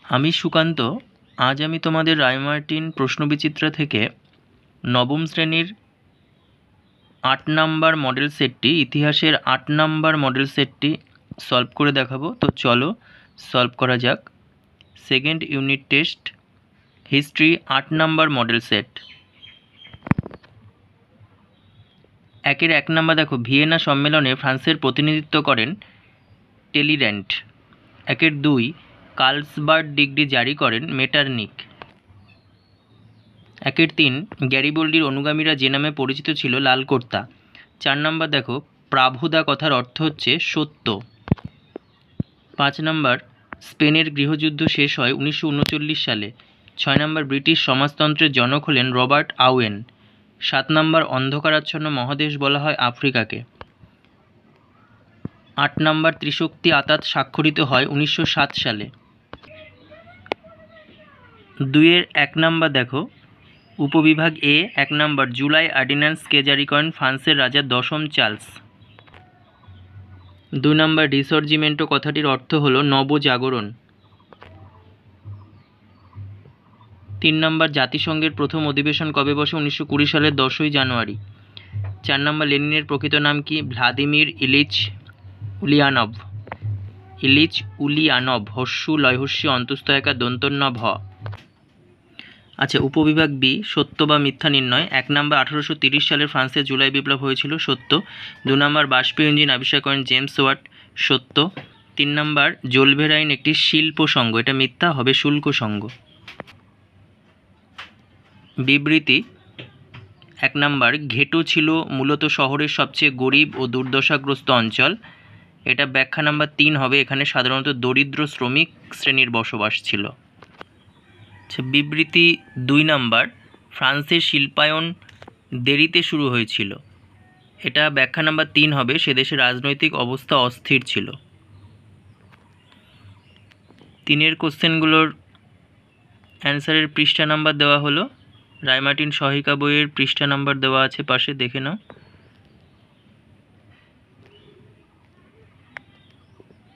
আমি সুকান্ত। আজ আমি তোমাদের রায়মার্টিন প্রশ্নবিচিত্রা থেকে নবম শ্রেণীর ৮ নাম্বার মডেল সেটটি, ইতিহাসের ৮ নাম্বার মডেল সেটটি সলভ করে দেখাবো। তো চলো সলভ করা যাক। Second unit test, history ৮ number model set. একের ১ নাম্বার দেখো, ভিয়েনা সম্মেলনে ফ্রান্সের প্রতিনিধিত্ব করেন টেলির্যান্ট। একের ২, কার্লসবার্গ ডিগ্রি জারি করেন মেটারনিখ। একের ৩, গ্যারিবল্ডির অনুগামীরা যে নামে পরিচিত ছিল লালকর্তা। ৪ নাম্বার দেখো, প্রাভুদা কথার অর্থ হচ্ছে সত্য। ৫ নাম্বার, স্পেনের গৃহযুদ্ধ শেষ হয় ১৯৩৯ সালে। ৬ নাম্বার, ব্রিটিশ সমাজতন্ত্রের জনক হলেন রবার্ট আওয়েন। ৭ নাম্বার, অন্ধকারাচ্ছন্ন মহাদেশ বলা হয় আফ্রিকাকে। ৮ নাম্বার, ত্রিশক্তি আতাত স্বাক্ষরিত হয় ১৯০৭ সালে। ২-এর ১ নাম্বার দেখো, উপবিভাগ এ ১ নাম্বার, জুলাই অর্ডিন্যান্স কে জারি করেন ফ্রান্সের রাজা দশম চার্লস। ২ নাম্বার, রিসর্জিমেন্টো কথাটির অর্থ হল নবজাগরণ। ৩ নাম্বার, জাতিসংঘের প্রথম অধিবেশন কবে বসে? ১৯২০ সালের ১০ই জানুয়ারি। ৪ নাম্বার, লেনিনের প্রকৃত নাম কি? Vladimir Ilyich Ulyanov. Ilyich Ulyanov, হস্যু লয়হস্যি অন্তস্থ একা দন্তন্য ভ। আচ্ছা, উপবিভাগ বি, সত্য বা মিথ্যা নির্ণয়। ১ নাম্বার, ১৮৩০ সালে ফ্রান্সে জুলাই বিপ্লব হয়েছিল, সত্য। ২ নাম্বার, বাষ্পীয় ইঞ্জিন আবিষ্কার করেন জেমস ওয়াট, সত্য। ৩ নাম্বার, জোলভেরাইন একটি শিল্প সংঘ, এটা মিথ্যা, হবে শুল্ক সংঘ। বিবৃতি ১ নাম্বার, ঘেটো ছিল মূলত শহরের সবচেয়ে গরিব ও দুর্দশাগ্রস্ত অঞ্চল, এটা ব্যাখ্যা নাম্বার ৩ হবে। এখানে সাধারণত দরিদ্র শ্রমিক শ্রেণীর বসবাস ছিল। বিবৃতি ২ নাম্বার, ফ্রান্সের শিল্পায়ন দেরিতে শুরু হয়েছিল, এটা ব্যাখ্যা নাম্বার ৩ হবে। সে দেশের রাজনৈতিক অবস্থা অস্থির ছিল। ৩-এর কোশ্চেনগুলোর অ্যান্সারের পৃষ্ঠা নাম্বার দেওয়া হলো, রায়মার্টিন সহায়িকা বইয়ের পৃষ্ঠা নাম্বার দেওয়া আছে পাশে, দেখে নাও।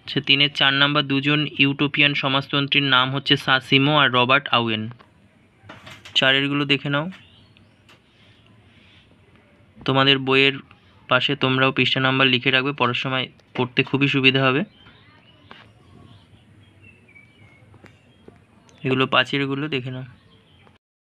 আচ্ছা, ৩-এর ৪ নাম্বার, দুজন ইউটোপিয়ান সমাজতন্ত্রীর নাম হচ্ছে সাসিমো আর রবার্ট আওয়েন। ৪-এরগুলো দেখে নাও। তোমাদের বইয়ের পাশে তোমরাও পৃষ্ঠা নাম্বার লিখে রাখবে, পড়ার সময় পড়তে খুবই সুবিধা হবে। এগুলো ৫-এরগুলো দেখে নাও।